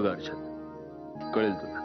बघ अर्षद, कळेल तुला.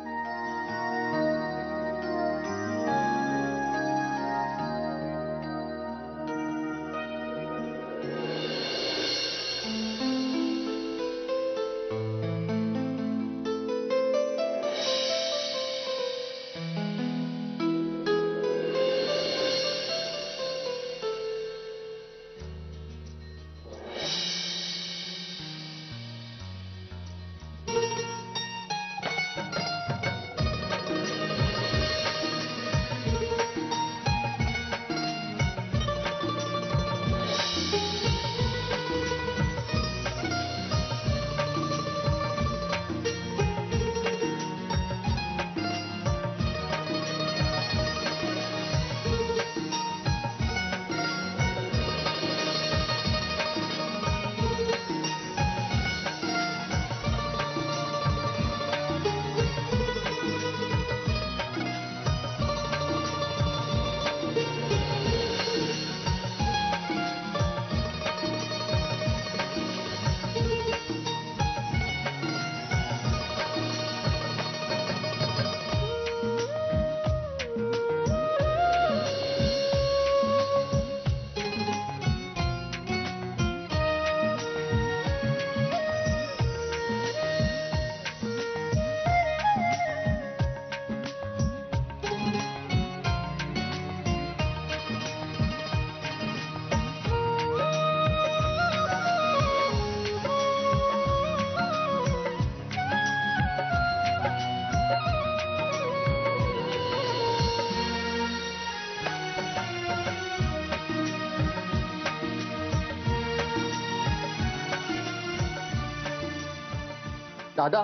दादा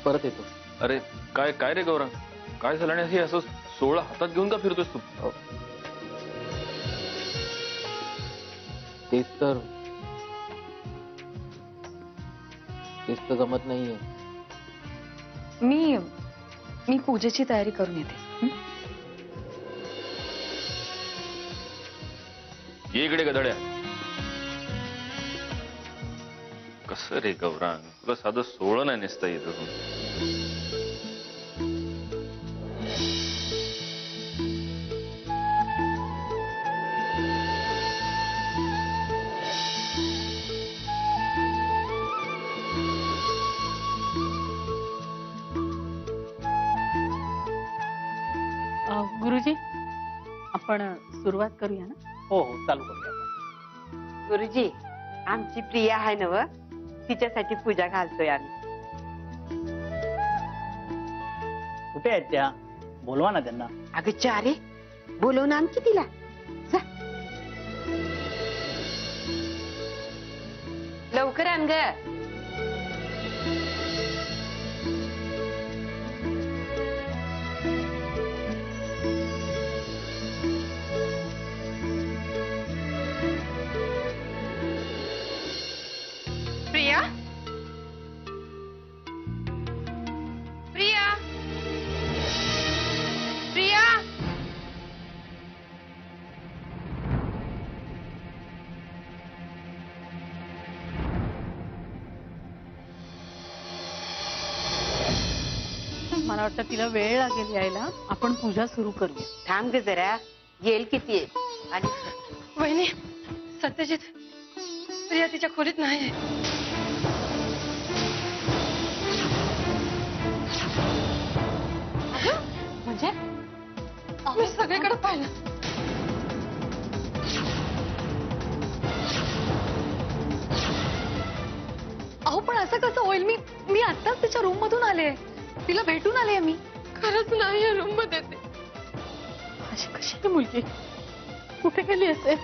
परत येतो. अरे काय काय रे गौरंग, काय झालं? आणि हे असं सोहळा हातात घेऊन का फिरतोस तू? तेच तर जमत नाहीये. मी पूजेची तयारी करून येते. ये इकडे गधड्या. कसं रे गौरांग, तुला साधं सोहळं नाही नेसता येत अजून. गुरुजी, आपण सुरुवात करूया ना? हो हो, चालू करूया. गुरुजी, आमची प्रिया आहे ना व, तिच्यासाठी पूजा घालतोय आम्ही. कुठे आहेत त्या? बोलवा ना त्यांना. अगं चारे, बोलवून आण की तिला. जा. लवकर आण ग. प्रिया, प्रिया, प्रिया. मला वाटतं तिला वेळ लागेल यायला. आपण पूजा सुरू करूया. थांब ग जरा, येईल किती आहे. आणि वहिनी, सत्यजित, प्रिया तिच्या खोलीत नाही. म्हणजे मी सगळीकडे पाहिलं. अहो पण असं कसं होईल? मी आत्ताच तिच्या रूम मधून आले, तिला भेटून आले मी. खरंच नाही रूम मध्ये ते. अशी कशी मुलगी कुठे गेली असेल?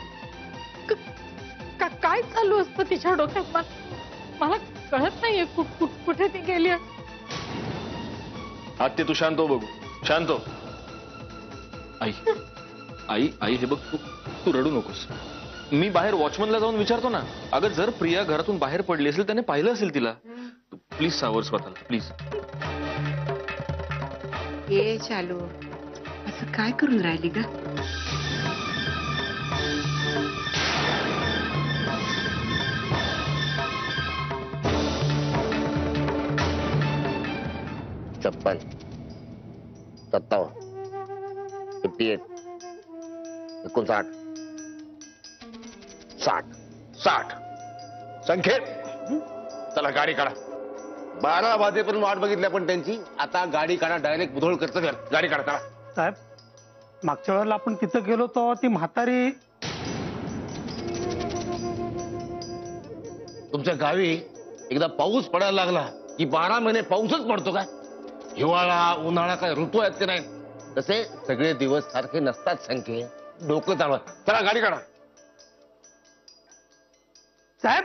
काय चालू असतं तिच्या डोक्यात? मला कळत नाहीये कुठे ती गेली. आत्ते तू शांत हो, बघू शांत हो. आई आई आई हे बघ, तू रडू नकोस. मी बाहेर वॉचमनला जाऊन विचारतो ना. अगं जर प्रिया घरातून बाहेर पडली असेल, त्याने पाहिलं असेल तिला. तू प्लीज सावर स्वतःला, प्लीज. ये चालू, असं काय करून राहिली ग? 56, 57, 58, 59, 60. संख्येत चला गाडी काढा. 12 वाजेपर्यंत वाट बघितली आपण त्यांची. आता गाडी काढा, डायरेक्ट मुधोळकरचं घर. गाडी काढा चला. साहेब, मागच्या वेळेला आपण तिथं गेलो तेव्हा ती म्हातारी तुमच्या गावी एकदा पाऊस पडायला लागला की 12 महिने पाऊसच पडतो काय? हिवाळा उन्हाळा काय ऋतू आहेत ते नाही. तसे सगळे दिवस सारखे नसतात. संख्ये डोकं चालवा. चला गाडी काढा. साहेब,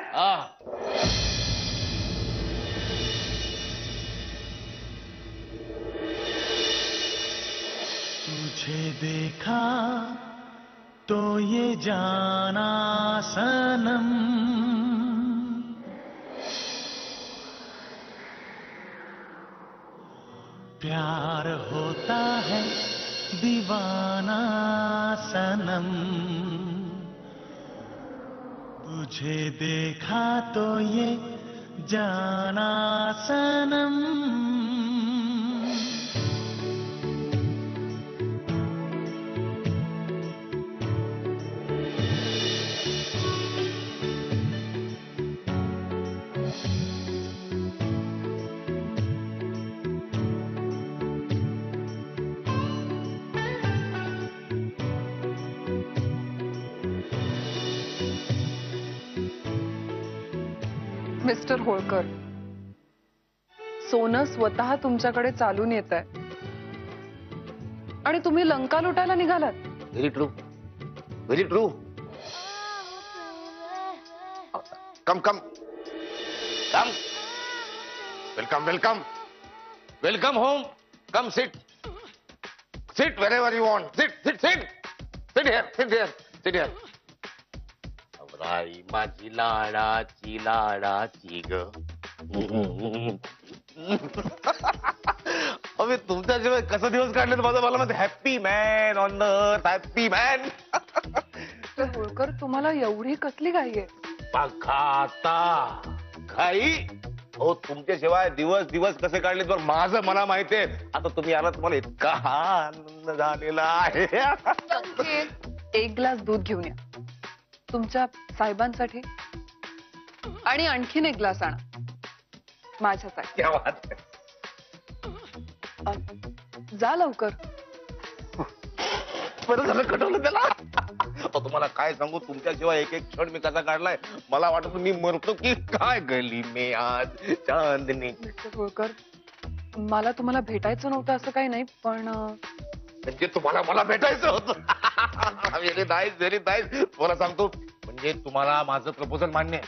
तुझे देखा तो ये जाना सनम, प्यार होता है दीवाना सनम, तुझे देखा तो ये जाना सनम. मिस्टर होळकर, सोनं स्वतः तुमच्याकडे चालून येत आहे आणि तुम्ही लंका लुटायला निघालात. Very true, very true. Come come come. Welcome welcome welcome home. Come sit sit wherever you want. Sit here, sit here, sit here. Awrai माझी लाडाची ग. अबे तुमच्याशिवाय कसं दिवस काढले माझं मला म्हणते. Happy man on the earth, happy man. Mister Holkar, तुम्हाला एवढी कसली घाई आहे? आता घाई हो तुमच्याशिवाय दिवस कसे काढले तर माझं मला माहितीये. आता तुम्ही आलात मला इतका आनंद झालेला आहे. एक ग्लास दूध घेऊन या तुमच्या साहेबांसाठी आणि आणखीन एक ग्लास आणा माझ्यासाठी. क्या बात आहे. जा लवकर. बरं झालं कटवलं त्याला. तुम्हाला काय सांगू, तुमच्याशिवाय एक एक क्षण मी कसा काढलाय मला वाटत मी मरतो की काय. गली में आज चांदनी. मिस्टर होळकर, मला तुम्हाला भेटायचं नव्हतं असं काही नाही, पण म्हणजे तुम्हाला मला भेटायचं होतं. Very nice, very nice. तुम्हाला सांगतो म्हणजे तुम्हाला माझं प्रपोजल मान्य आहे.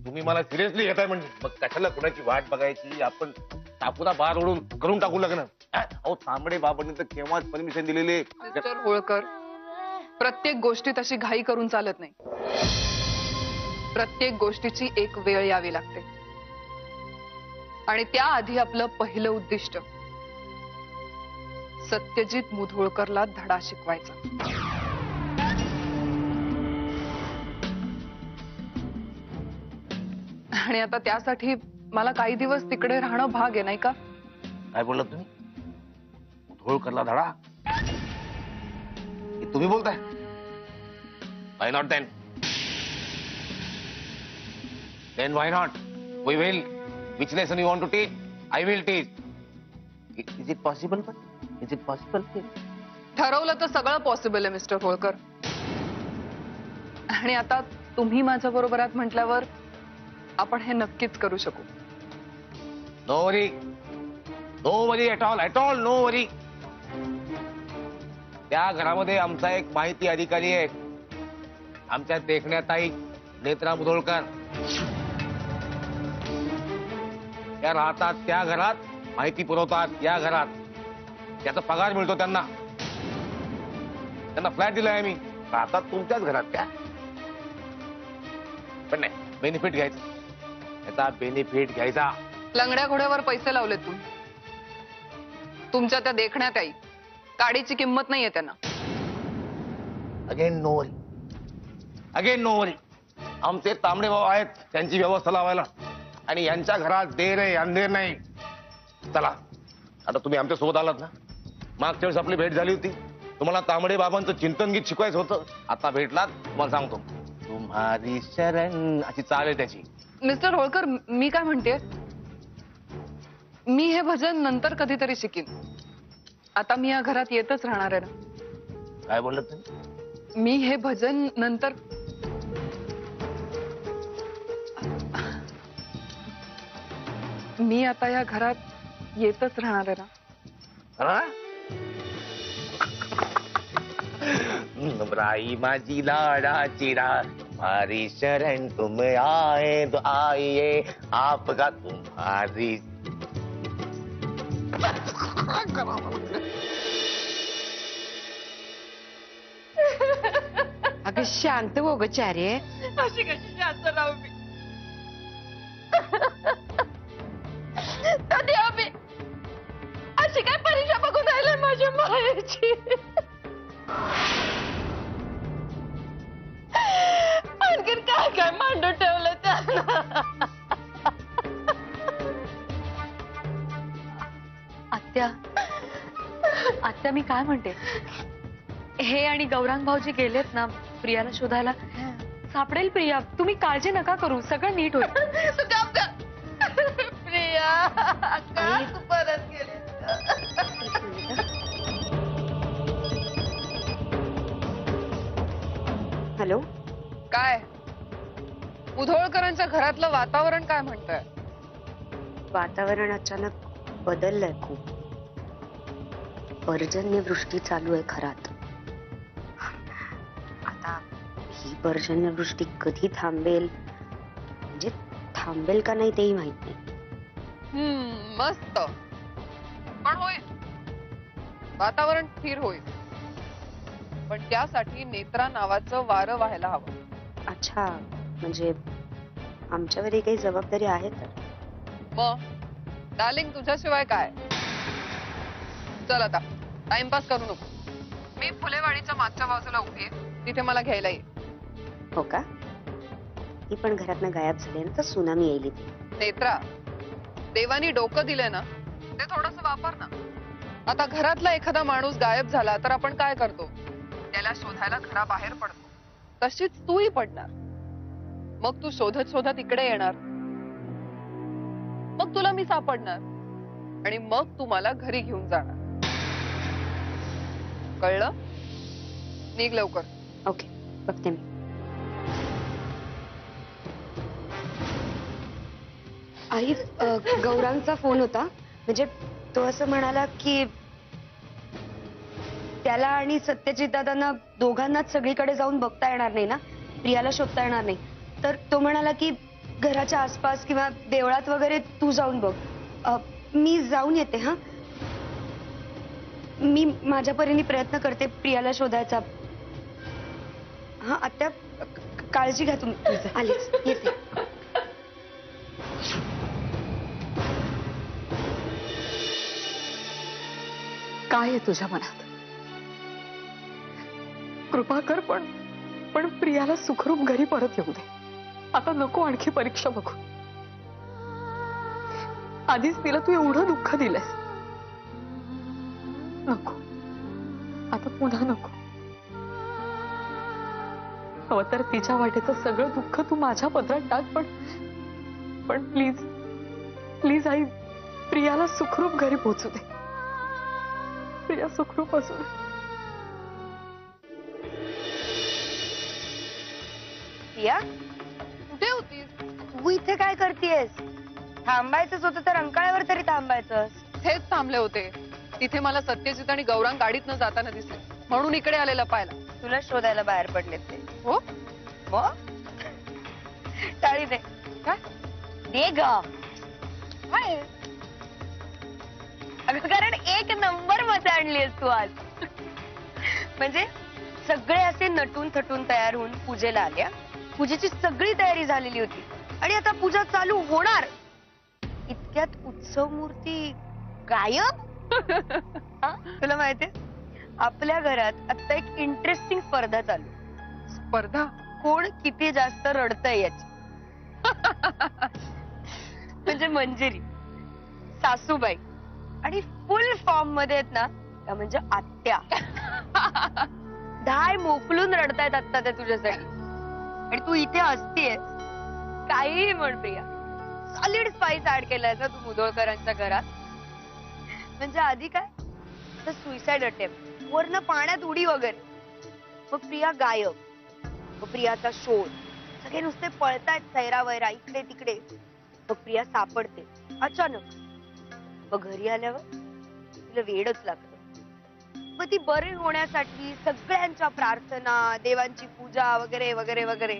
तुम्ही मला सिरियसली घेताय म्हणजे मग कशाला कुणाची वाट बघायची. आपण टाकूला बार ओढून करून टाकू लग्न. अहो तांबडे बाबांनी तर केव्हाच परमिशन दिलेली. मिस्टर होळकर, प्रत्येक गोष्टीत अशी घाई करून चालत नाही. प्रत्येक गोष्टीची एक वेळ यावी लागते आणि त्याआधी आपलं पहिलं उद्दिष्ट सत्यजित मुधोळकरला धडा शिकवायचा. आणि आता त्यासाठी मला काही दिवस तिकडे राहणं भाग आहे, नाही का? काय बोललात तुम्ही? मुधोळकरला धडा? तुम्ही बोलताय? Why not then? Then why not? We will. Which lesson you want to teach? I will teach. Is it possible? Is it possible? ठरवलं तर सगळं पॉसिबल आहे मिस्टर होळकर. आणि आता तुम्ही माझ्या बरोबर आहात म्हटल्यावर आपण हे नक्कीच करू शकू. No worry. No worry at all. No worry. त्या घरामध्ये आमचा एक माहिती अधिकारी आहे. आमच्या देखण्या ताई नेत्रा मुधोळकर. त्या राहतात त्या घरात, माहिती पुरवतात या घरात. त्याचा पगार मिळतो त्यांना. त्यांना फ्लॅट दिलाय मी. राहतात तुमच्याच घरात त्या. पण नाही, बेनिफिट घ्यायचा. त्याचा बेनिफिट घ्यायचा. लंगड्या घोड्यावर पैसे लावलेत तुम्ही. तुमच्या त्या देखण्यात आई काडीची किंमत नाहीये त्यांना. अगेन नो वरी. आमचे तांबडे भाऊ आहेत त्यांची व्यवस्था लावायला. आणि यांच्या घरात देर आहे अंधेर नाही. चला आता तुम्ही आमच्या सोबत आलात ना, मागच्या वेळेस आपली भेट झाली होती, तुम्हाला तांबडे बाबांचं चिंतन गीत शिकवायचं होतं. आता भेटलात, तुम्हाला सांगतो, तुम्हारी शरण अशी चाल आहे त्याची. मिस्टर होळकर, मी काय म्हणते, मी हे भजन नंतर कधीतरी शिकीन. आता मी या घरात येतच राहणार आहे ना. काय बोललात तुम्ही? मी हे भजन नंतर मी आता या घरात येतच राहणार आहे ना. हा? राई माझी लाडाची राह, तुम्हारी शरण तुम आए तो आइए आपका तुम्हारी. अगं शांत हो ग चारे. अशी कशी शांत राहू मी? कधी आम्ही अशी काय परीक्षा बघून राहिले माझ्या मायाची? आणखीन काय काय मांडून ठेवलं त्यांना? आत्या आत्या मी काय म्हणते, हे आणि गौरांग भाऊजी गेलेत ना प्रियाला शोधायला, सापडेल प्रिया, तुम्ही काळजी नका करू, सगळं नीट होईल. प्रिया का तू परत गेली? हॅलो, काय उधोळकरांच्या घरातलं वातावरण काय म्हणतंय? वातावरण अचानक बदललंय खूप. पर्जन्यवृष्टी चालू आहे घरात. आता ही पर्जन्यवृष्टी कधी थांबेल, म्हणजे थांबेल का नाही तेही माहित नाही. मस्त. पण होईल, वातावरण स्थिर होईल, पण त्यासाठी नेत्रा नावाचं वारं व्हायला हवं. अच्छा, म्हणजे आमच्यावरही काही जबाबदारी आहे तर? मग डार्लिंग, तुझ्याशिवाय काय? चल आता टाइमपास करू नको. मी फुलेवाडीच्या मागच्या बाजूला उभी आहे, तिथे मला घ्यायला ये. हो का? ती पण घरातनं गायब झाली ना, तर सुनामी येईल इथे. नेत्रा, देवानी डोकं दिलंय ना, ते थोडंसं वापर ना. आता घरातला एखादा माणूस गायब झाला तर आपण काय करतो? त्याला शोधायला घराबाहेर पडतो. तशीच तूही पडणार. मग तू शोधत शोधत इकडे येणार, मग तुला मी सापडणार आणि मग तू मला घरी घेऊन जाणार. कळलं? निघ लवकर. ओके, बघते मी. आई, गौरांगचा फोन होता, म्हणजे तो असं म्हणाला की त्याला आणि सत्यजित दादांना दोघांनाच सगळीकडे जाऊन बघता येणार नाही ना, प्रियाला शोधता येणार नाही. तर तो म्हणाला की घराच्या आसपास किंवा देवळात वगैरे तू जाऊन बघ. मी जाऊन येते. हा, मी माझ्या परीने प्रयत्न करते प्रियाला शोधायचा. हा आत्या, काळजी घ्या तुम्ही. आलीच, येते. काय आहे तुझ्या मनात? कृपा कर, पण प्रियाला सुखरूप घरी परत येऊ दे. आता नको आणखी परीक्षा बघू. आधीच तिला तू एवढं दुःख दिलंस. नको, आता पुन्हा नको. हवं तर तिच्या वाटेचं सगळं दुःख तू माझ्या पदरात टाक, पण प्लीज प्लीज आई, प्रियाला सुखरूप घरी पोहोचू दे. प्रिया सुखरूप असू दे. प्रिया, कुठे होतीस? तू इथे काय करतेस? थांबायचंच होतं तर रंकाळ्यावर तरी थांबायचं. थेच थांबले होते. तिथे मला सत्यजित आणि गौरांग गाडीत न जाताना दिसले, म्हणून इकडे आलेला पाहायला. तुला शोधायला बाहेर पडले ते? हो. मग टाळी दे. काय दे ग. अगं, कारण एक नंबर मजा आणलीस तू आज. म्हणजे सगळे असे नटून थटून तयार होऊन पूजेला आल्या. पूजेची सगळी तयारी झालेली होती आणि आता पूजा चालू होणार इतक्यात उत्सव मूर्ती गायब. तुला माहितीये, आपल्या घरात आता एक इंटरेस्टिंग स्पर्धा चालू. स्पर्धा? कोण किती जास्त रडतंय याची. म्हणजे मंजिरी, सासूबाई आणि फुल फॉर्म मध्ये आहेत ना त्या म्हणजे आत्या. धाय मोकलून रडतायत आत्ता त्या तुझ्यासाठी. आणि तू इथे असतीये. काहीही म्हण प्रिया, सॉलिड स्पाइस ऍड केलाय ना तू मुधोळकरांच्या घरात. म्हणजे आधी काय सुइसाइड अटेम्प्ट, वरनं पाण्यात उडी वगैरे, मग प्रिया गायब, मग प्रियाचा शोध, सगळे नुसते पळतायत सैरा वैरा इकडे तिकडे. मग प्रिया सापडते अचानक. मग घरी आल्यावर तिला वेडच लागतं. मग ती बरे होण्यासाठी सगळ्यांच्या प्रार्थना, देवांची पूजा वगैरे वगैरे वगैरे.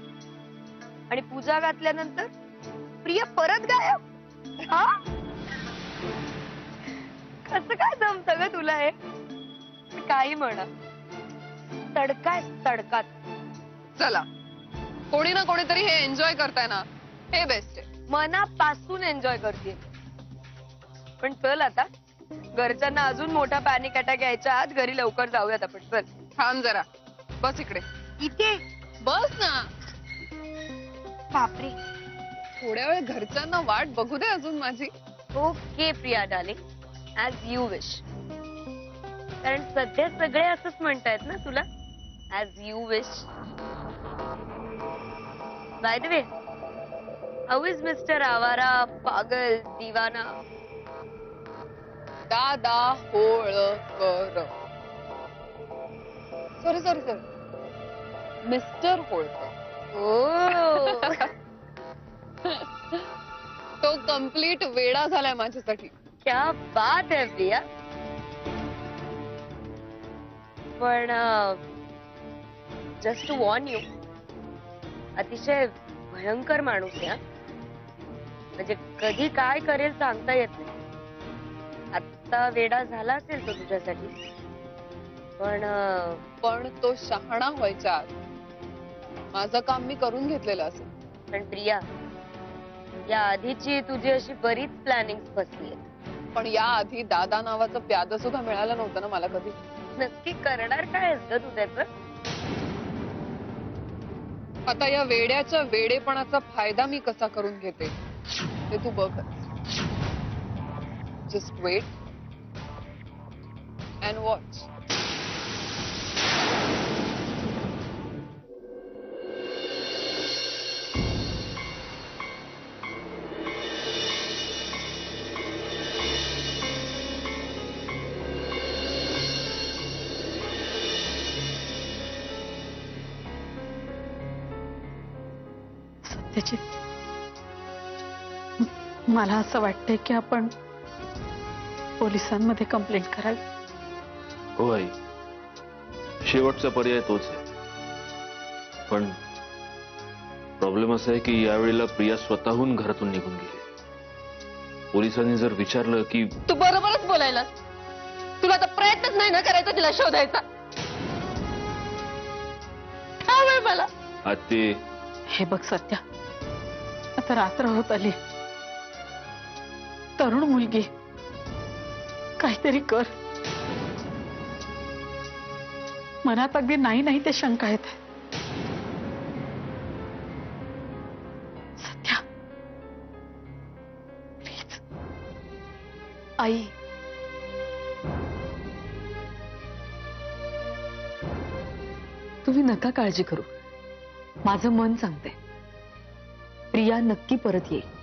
आणि पूजा घातल्यानंतर प्रिया परत गायब. हा, कसं काय जमतं ग तुला हे? काही म्हणा, तडकाय तडकात. चला, कोणी ना कोणीतरी हे एन्जॉय करताय ना, हे बेस्ट आहे. मनापासून एन्जॉय करते. पण चल आता, घरच्यांना अजून मोठा पॅनिक अटॅक यायच्या आत घरी लवकर जाऊयात आपण. चल. थांब जरा, बस इकडे. इथे बस ना. बापरे. थोड्या वेळ घरच्यांना वाट बघू दे अजून माझी. Okay Priya darling, as you wish. कारण सध्या सगळे असंच म्हणतायत ना तुला, as you wish. By the way, how is mister Awara Pagal Deewana? दादा Holkar. Sorry sorry sorry, mister Holkar. ओ. तो कम्प्लीट वेडा झालाय माझ्यासाठी. क्या बात है प्रिया. पण जस्ट टू वॉर्न यू, अतिशय भयंकर माणूस आहे. म्हणजे कधी काय करेल सांगता येत नाही. आता वेडा झाला असेल तो तुझ्यासाठी, पण तो शहाणा व्हायच्या आत माझं काम मी करून घेतलेलं असेल. पण प्रिया, या आधीची तुझी अशी बरीच प्लॅनिंग फसली. पण या आधी दादा नावाचं प्याद सुद्धा मिळालं नव्हतं ना मला कधी. नक्की करणार काय आहेस ग तू त्याचं? आता या वेड्याच्या वेडेपणाचा फायदा मी कसा करून घेते ते तू बघ. Just wait and watch. Satyajit, मला असं वाटतंय की आपण पोलिसांमध्ये कंप्लेंट करावी. हो आई, शेवटचा पर्याय तोच आहे. पण प्रॉब्लेम असा आहे की यावेळेला प्रिया स्वतःहून घरातून निघून गेली. पोलिसांनी जर विचारलं की, तू बरोबरच बोलायला, तुला आता प्रयत्नच नाही ना करायचा तिला शोधायचा. हवंय मला. आत्ते, हे बघ सत्या, आता रात्र होत आली. तरुण मुलगी, काहीतरी कर. मनात अगदी नाही नाही ते शंका येत. सत्या प्लीज. आई, तुम्ही नका काळजी करू. माझं मन सांगते, प्रिया नक्की परत येईल.